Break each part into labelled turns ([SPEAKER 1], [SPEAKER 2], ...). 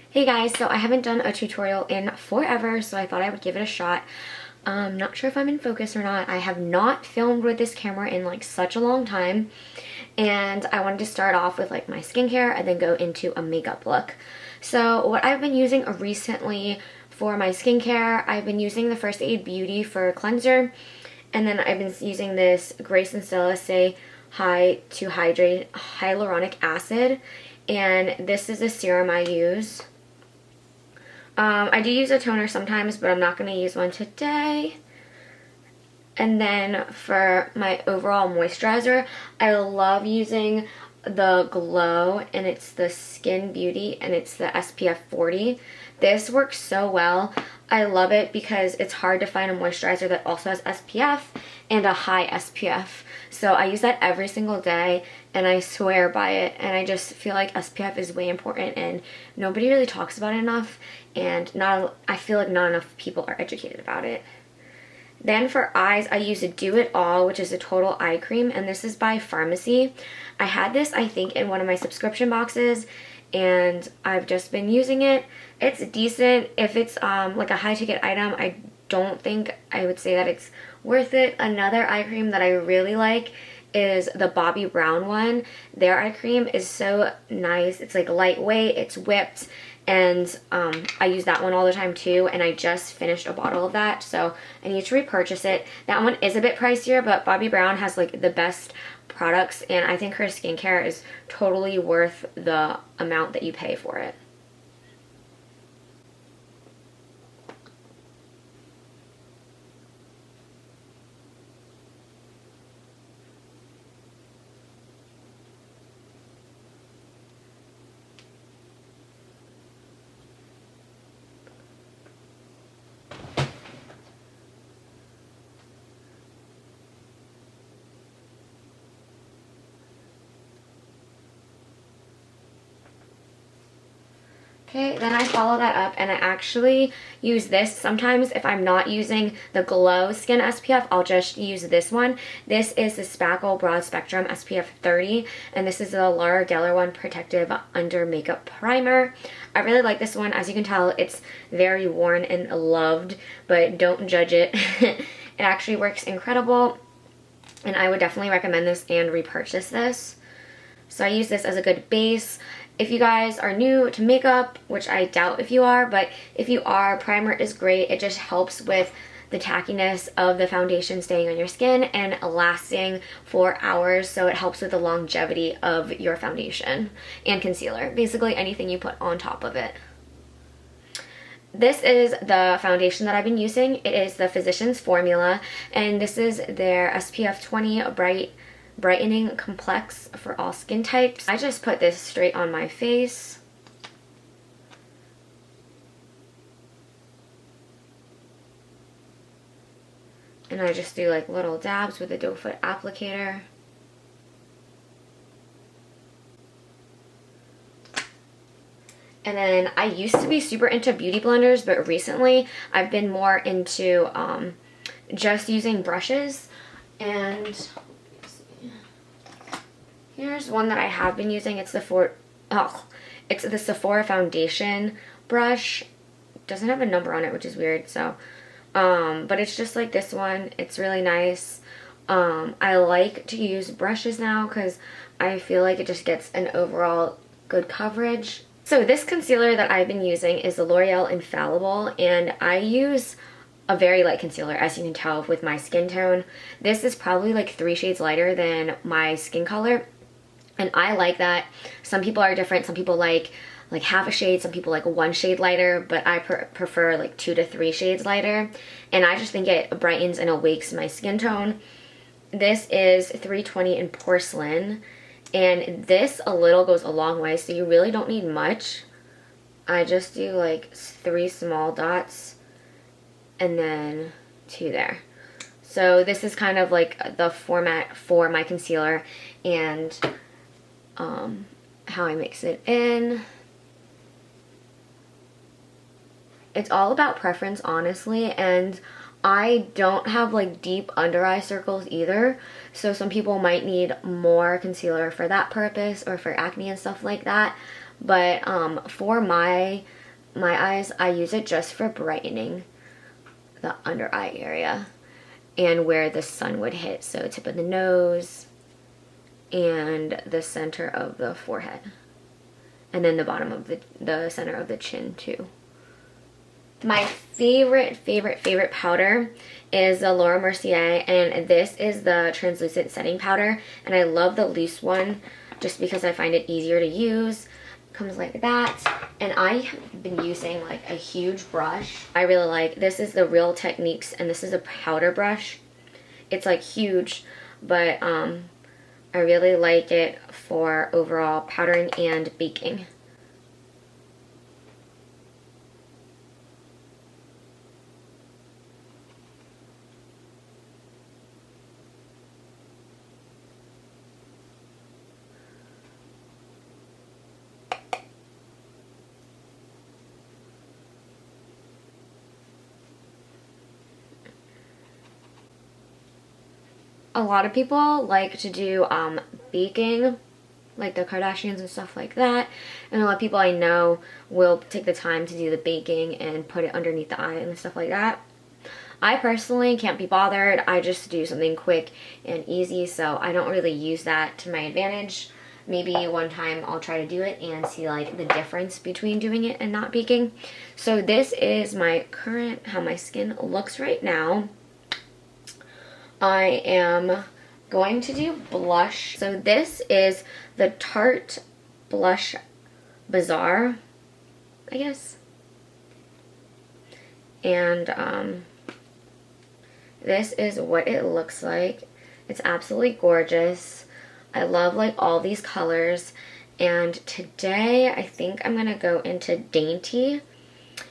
[SPEAKER 1] Hey guys, so I haven't done a tutorial in forever, so I thought I would give it a shot. Not sure if I'm in focus or not. I have not filmed with this camera in like such a long time, and I wanted to start off with like my skincare and then go into a makeup look. So what I've been using recently for my skincare, I've been using the First Aid Beauty for cleanser, and then I've been using this Grace and Stella Say Hi to Hydrate Hyaluronic Acid, and this is a serum I use. I do use a toner sometimes, but I'm not going to use one today. And then for my overall moisturizer, I love using the Glow, and it's the Skin Beauty, and it's the SPF 40. This works so well. I love it because it's hard to find a moisturizer that also has SPF and a high SPF. So I use that every single day, and I swear by it, and I just feel like SPF is way important and nobody really talks about it enough, and I feel like not enough people are educated about it. Then for eyes, I use a Do It All, which is a total eye cream, and this is by Pharmacy. I had this, I think, in one of my subscription boxes, and I've just been using it. It's decent. If it's like a high ticket item, I don't think I would say that it's worth it. Another eye cream that I really like is the Bobbi Brown one. Their eye cream is so nice. It's like lightweight, it's whipped, and I use that one all the time too, and I just finished a bottle of that, so I need to repurchase it. That one is a bit pricier, but Bobbi Brown has like the best products, and I think her skincare is totally worth the amount that you pay for it. Okay, then I follow that up, and I actually use this. Sometimes if I'm not using the Glow Skin SPF, I'll just use this one. This is the Spackle Broad Spectrum SPF 30, and this is the Laura Geller one Protective Under Makeup Primer. I really like this one. As you can tell, it's very worn and loved, but don't judge it. It actually works incredible, and I would definitely recommend this and repurchase this. So I use this as a good base. If you guys are new to makeup, which I doubt if you are, but if you are, primer is great. It just helps with the tackiness of the foundation staying on your skin and lasting for hours, so it helps with the longevity of your foundation and concealer. Basically anything you put on top of it. This is the foundation that I've been using. It is the Physicians Formula, and this is their SPF 20 Brightening Complex for all skin types. I just put this straight on my face. And I just do like little dabs with a doe foot applicator. And then I used to be super into beauty blenders, but recently I've been more into just using brushes. And here's one that I have been using. It's the Sephora foundation brush. It doesn't have a number on it, which is weird. So, but it's just like this one. It's really nice. I like to use brushes now because I feel like it just gets an overall good coverage. So this concealer that I've been using is the L'Oreal Infallible, and I use a very light concealer, as you can tell with my skin tone. This is probably like 3 shades lighter than my skin color. And I like that. Some people are different. Some people like half a shade. Some people like 1 shade lighter. But I prefer like 2 to 3 shades lighter. And I just think it brightens and awakes my skin tone. This is 320 in Porcelain. And this a little goes a long way. So you really don't need much. I just do like 3 small dots. And then 2 there. So this is kind of like the format for my concealer. And how I mix it in. It's all about preference, honestly, and I don't have like deep under eye circles either, so some people might need more concealer for that purpose or for acne and stuff like that. But for my my eyes, I use it just for brightening the under eye area and where the sun would hit. So tip of the nose and the center of the forehead. And then the bottom of the center of the chin too. My favorite powder is the Laura Mercier, and this is the translucent setting powder, and I love the loose one just because I find it easier to use. Comes like that, and I have been using like a huge brush. I really like this. Is the Real Techniques, and this is a powder brush. It's like huge, but I really like it for overall powdering and baking. A lot of people like to do baking, like the Kardashians and stuff like that. And a lot of people I know will take the time to do the baking and put it underneath the eye and stuff like that. I personally can't be bothered. I just do something quick and easy, so I don't really use that to my advantage. Maybe one time I'll try to do it and see like the difference between doing it and not baking. So this is my current, how my skin looks right now. I am going to do blush. So this is the Tarte Blush Bazaar, I guess. And this is what it looks like. It's absolutely gorgeous. I love like all these colors. And today I think I'm gonna go into Dainty.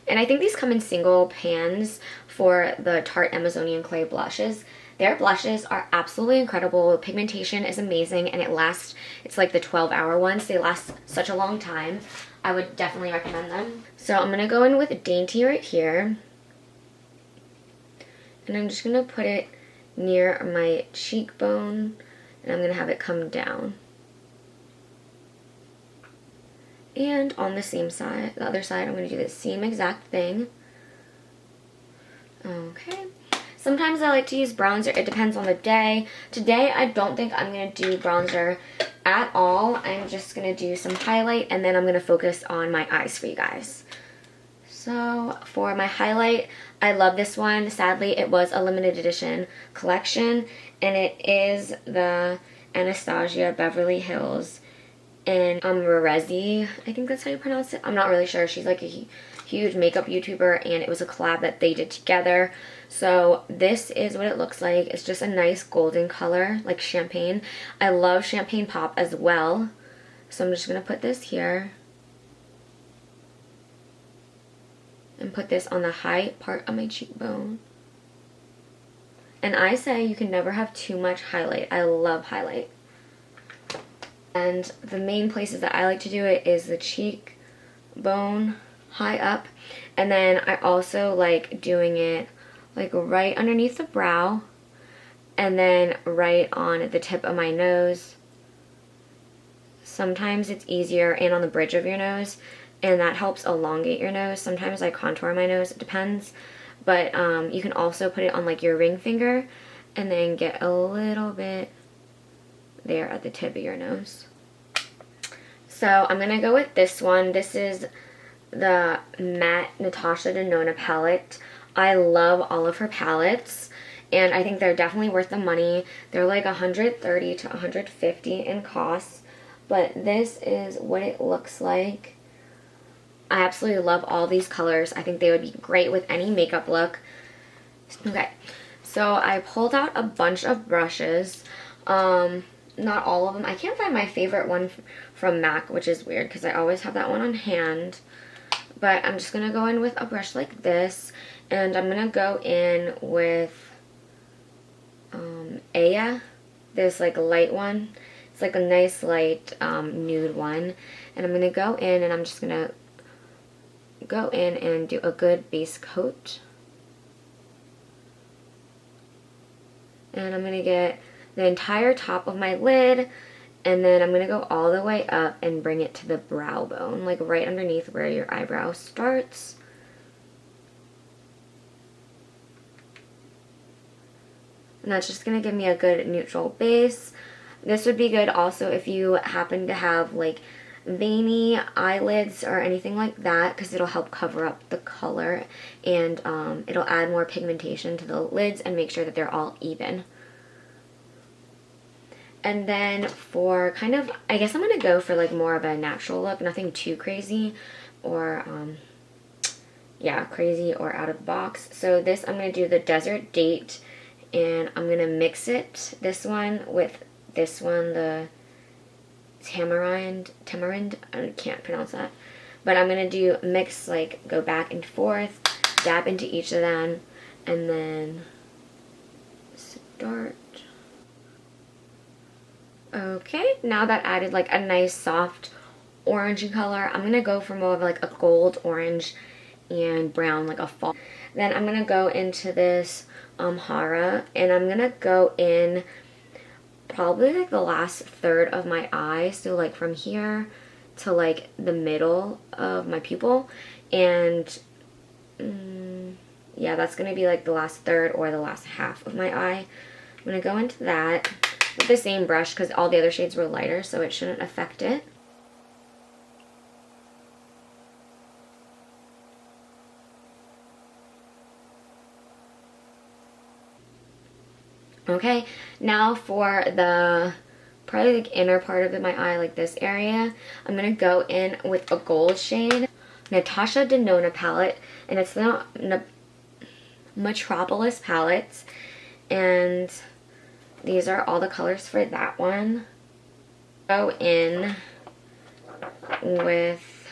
[SPEAKER 1] And I think these come in single pans for the Tarte Amazonian Clay blushes. Their blushes are absolutely incredible. The pigmentation is amazing, and it lasts, it's like the 12-hour ones. They last such a long time. I would definitely recommend them. So I'm going to go in with Dainty right here. And I'm just going to put it near my cheekbone, and I'm going to have it come down. And on the same side, the other side, I'm going to do the same exact thing. Okay. Sometimes I like to use bronzer. It depends on the day. Today, I don't think I'm going to do bronzer at all. I'm just going to do some highlight, and then I'm going to focus on my eyes for you guys. So for my highlight, I love this one. Sadly, it was a limited edition collection, and it is the Anastasia Beverly Hills in Rezi. I think that's how you pronounce it. I'm not really sure. She's like a huge makeup YouTuber, and it was a collab that they did together. So this is what it looks like. It's just a nice golden color, like champagne. I love champagne pop as well. So I'm just going to put this here. And put this on the high part of my cheekbone. And I say you can never have too much highlight. I love highlight. And the main places that I like to do it is the cheekbone high up. And then I also like doing it like right underneath the brow, and then right on the tip of my nose. Sometimes it's easier, and on the bridge of your nose, and that helps elongate your nose. Sometimes I contour my nose, it depends. But you can also put it on like your ring finger, and then get a little bit there at the tip of your nose. So I'm gonna go with this one. This is the Matte Natasha Denona palette. I love all of her palettes, and I think they're definitely worth the money. They're like $130 to $150 in cost, but this is what it looks like. I absolutely love all these colors. I think they would be great with any makeup look. Okay, so I pulled out a bunch of brushes. Not all of them. I can't find my favorite one from MAC, which is weird because I always have that one on hand. But I'm just going to go in with a brush like this. And I'm going to go in with Aya, this like light one. It's like a nice light nude one. And I'm going to go in, and I'm just going to go in and do a good base coat. And I'm going to get the entire top of my lid, And then I'm going to go all the way up and bring it to the brow bone, like right underneath where your eyebrow starts. And that's just going to give me a good neutral base. This would be good also if you happen to have like veiny eyelids or anything like that, because it'll help cover up the color, and it'll add more pigmentation to the lids and make sure that they're all even. And then for kind of, I guess I'm going to go for like more of a natural look, nothing too crazy or yeah, crazy or out of the box. So this, I'm going to do the Desert Date, and I'm going to mix it, this one with this one, the tamarind, I can't pronounce that, but I'm going to do mix, like go back and forth, dab into each of them, and then start. Okay, now that added like a nice soft orangey color, I'm going to go for more of like a gold orange and brown, like a fall. Then I'm going to go into this Hara, and I'm going to go in probably like the last third of my eye, so like from here to like the middle of my pupil, and yeah, that's going to be like the last third or the last half of my eye. I'm going to go into that with the same brush because all the other shades were lighter, so it shouldn't affect it. Okay, now for the probably like inner part of my eye, like this area, I'm going to go in with a gold shade, Natasha Denona palette, and it's the Metropolis palettes, and these are all the colors for that one. Go in with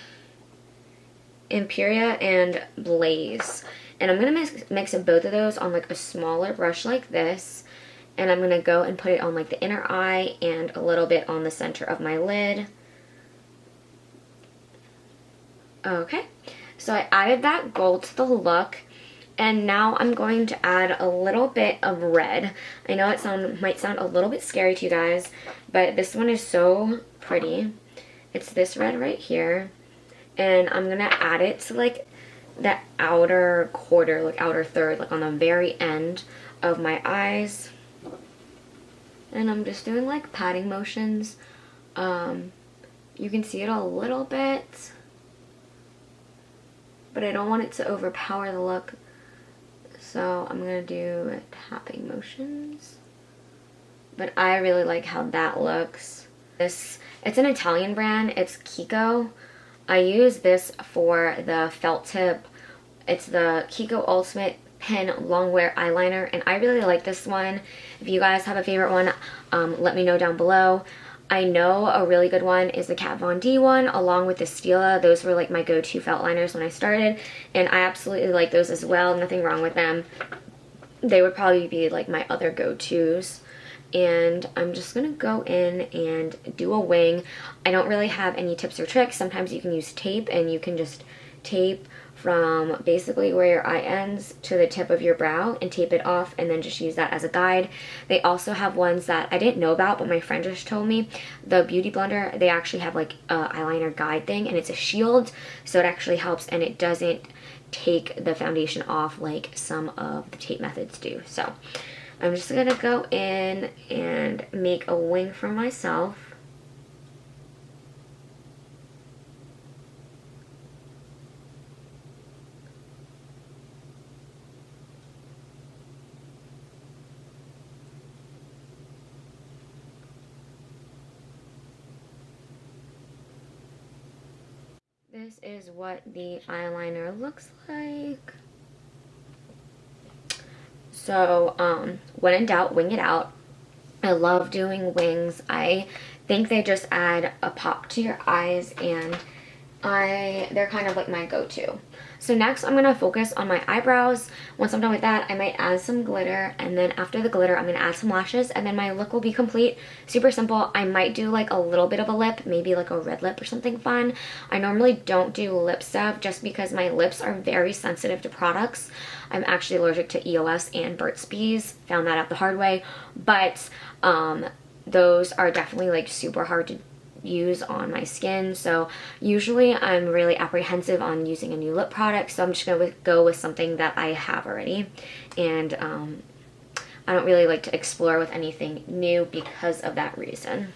[SPEAKER 1] Imperia and Blaze, and I'm going to mix both of those on like a smaller brush like this. And I'm going to go and put it on like the inner eye and a little bit on the center of my lid. Okay, so I added that gold to the look. And now I'm going to add a little bit of red. I know it might sound a little bit scary to you guys, but this one is so pretty. It's this red right here. And I'm going to add it to like the outer quarter, like outer third, like on the very end of my eyes. And I'm just doing like patting motions. You can see it a little bit, but I don't want it to overpower the look. So I'm going to do tapping motions. But I really like how that looks. It's an Italian brand. It's Kiko. I use this for the felt tip. It's the Kiko Ultimate Pen Longwear Eyeliner, and I really like this one. If you guys have a favorite one, let me know down below. I know a really good one is the Kat Von D one, along with the Stila. Those were like my go-to felt liners when I started, and I absolutely like those as well. Nothing wrong with them. They would probably be like my other go-tos. And I'm just going to go in and do a wing. I don't really have any tips or tricks. Sometimes you can use tape, and you can just tape from basically where your eye ends to the tip of your brow and tape it off, and then just use that as a guide. They also have ones that I didn't know about, but my friend just told me. The Beauty Blender, they actually have like a eyeliner guide thing, and it's a shield, so it actually helps, and it doesn't take the foundation off like some of the tape methods do. So I'm just gonna go in and make a wing for myself. This is what the eyeliner looks like. So, when in doubt, wing it out. I love doing wings. I think they just add a pop to your eyes, and they're kind of like my go-to. So next I'm going to focus on my eyebrows. Once I'm done with that, I might add some glitter, and then after the glitter I'm going to add some lashes, and then my look will be complete. Super simple. I might do like a little bit of a lip, maybe like a red lip or something fun. I normally don't do lip stuff just because my lips are very sensitive to products. I'm actually allergic to EOS and Burt's Bees. Found that out the hard way. But those are definitely like super hard to use on my skin. So usually I'm really apprehensive on using a new lip product, so I'm just gonna go with something that I have already. And I don't really like to explore with anything new because of that reason.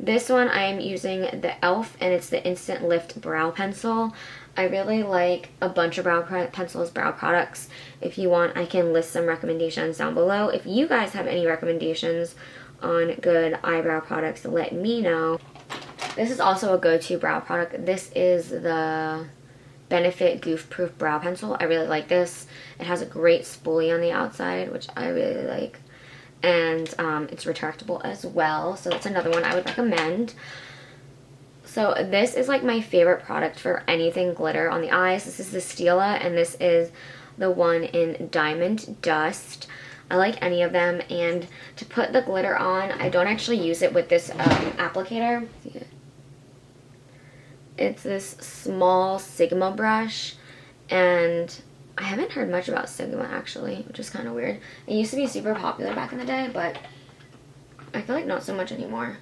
[SPEAKER 1] This one I'm using the e.l.f. and it's the Instant Lift Brow Pencil. I really like a bunch of brow pencils, brow products. If you want, I can list some recommendations down below. If you guys have any recommendations on good eyebrow products, let me know. This is also a go-to brow product. This is the Benefit Goof Proof Brow Pencil. I really like this. It has a great spoolie on the outside, which I really like. And it's retractable as well, so that's another one I would recommend. So this is like my favorite product for anything glitter on the eyes. This is the Stila, and this is the one in Diamond Dust. I like any of them, and to put the glitter on, I don't actually use it with this applicator. It's this small Sigma brush, and I haven't heard much about Sigma actually, which is kind of weird. It used to be super popular back in the day, but I feel like not so much anymore.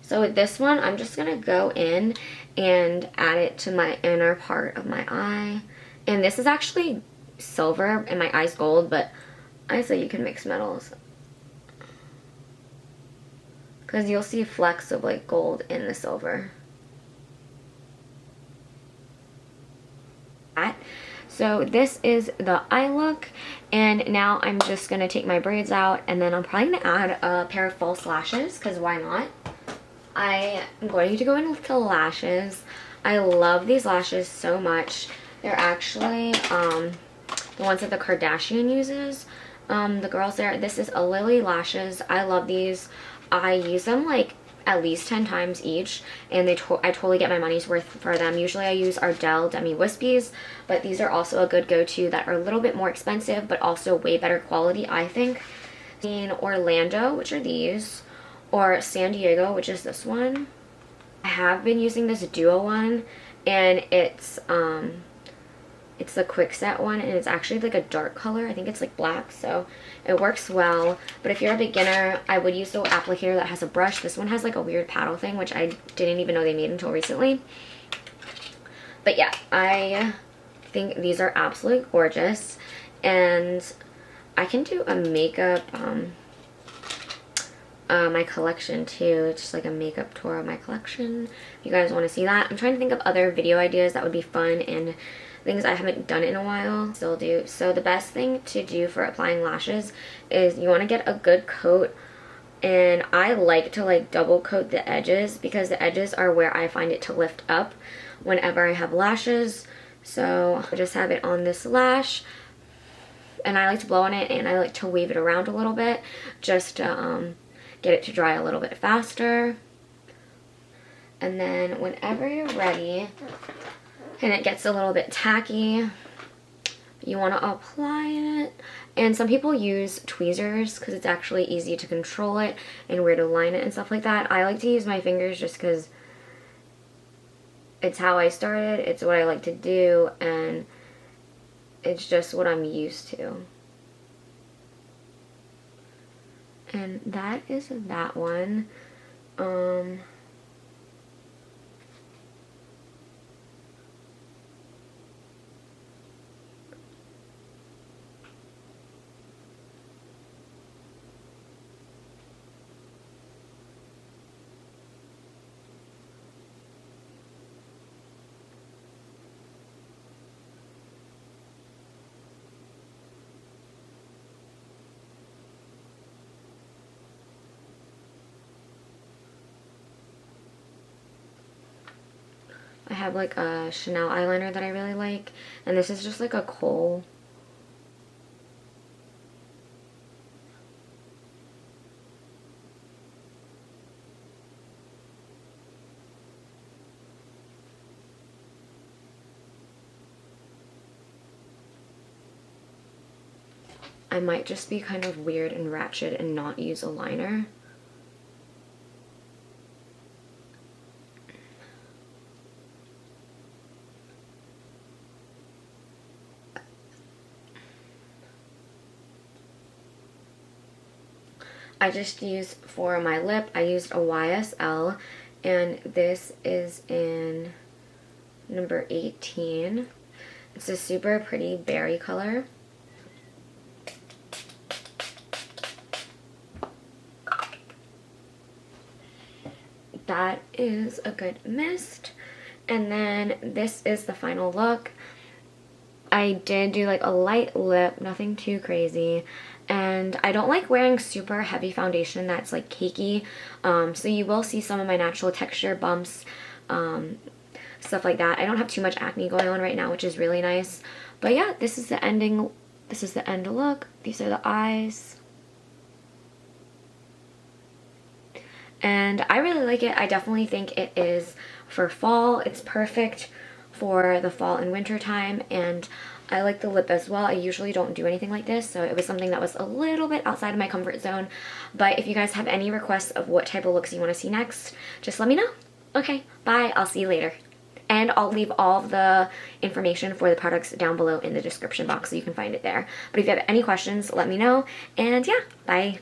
[SPEAKER 1] So with this one, I'm just gonna go in and add it to my inner part of my eye. And this is actually silver and my eye's gold, but I say you can mix metals, because you'll see flecks of like gold in the silver. So this is the eye look, and now I'm just going to take my braids out, and then I'm probably going to add a pair of false lashes, because why not? I am going to go into lashes. I love these lashes so much. They're actually the ones that the Kardashian uses. The girls there, this is a Lily lashes. I love these. I use them like at least 10 times each, and I totally get my money's worth for them. Usually I use Ardell Demi Wispies, but these are also a good go-to that are a little bit more expensive but also way better quality, I think. In Orlando, which are these, or San Diego, which is this one. I have been using this Duo one, and it's the Quickset one, and it's actually like a dark color. I think it's like black, so it works well. But if you're a beginner, I would use the applicator that has a brush. This one has like a weird paddle thing, which I didn't even know they made until recently. But yeah, I think these are absolutely gorgeous, and I can do a makeup my collection too. It's just like a makeup tour of my collection if you guys want to see that. I'm trying to think of other video ideas that would be fun and things I haven't done in a while, still do. So the best thing to do for applying lashes is you want to get a good coat, and I like to like double coat the edges, because the edges are where I find it to lift up whenever I have lashes. So I just have it on this lash, and I like to blow on it, and I like to wave it around a little bit just to get it to dry a little bit faster. And then whenever you're ready and it gets a little bit tacky, you want to apply it. And some people use tweezers because it's actually easy to control it and where to line it and stuff like that. I like to use my fingers just because it's how I started, it's what I like to do, and it's just what I'm used to. And that is that one. I have like a Chanel eyeliner that I really like, and this is just like a kohl. I might just be kind of weird and ratchet and not use a liner. I just used for my lip, I used a YSL, and this is in number 18. It's a super pretty berry color. That is a good mist. And then this is the final look. I did do like a light lip, nothing too crazy. And I don't like wearing super heavy foundation that's like cakey. So you will see some of my natural texture bumps, stuff like that. I don't have too much acne going on right now, which is really nice. But yeah, this is the end look. These are the eyes. And I really like it. I definitely think it is for fall. It's perfect for the fall and winter time, and I like the lip as well. I usually don't do anything like this, so it was something that was a little bit outside of my comfort zone. But if you guys have any requests of what type of looks you want to see next, just let me know. Okay, bye. I'll see you later. And I'll leave all of the information for the products down below in the description box so you can find it there. But if you have any questions, let me know. And yeah, bye.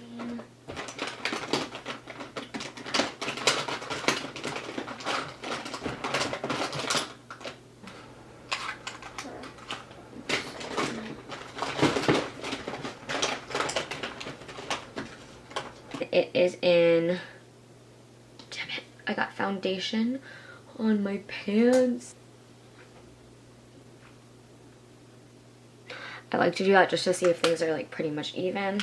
[SPEAKER 1] It is in, damn it, I got foundation on my pants. I like to do that just to see if things are like pretty much even.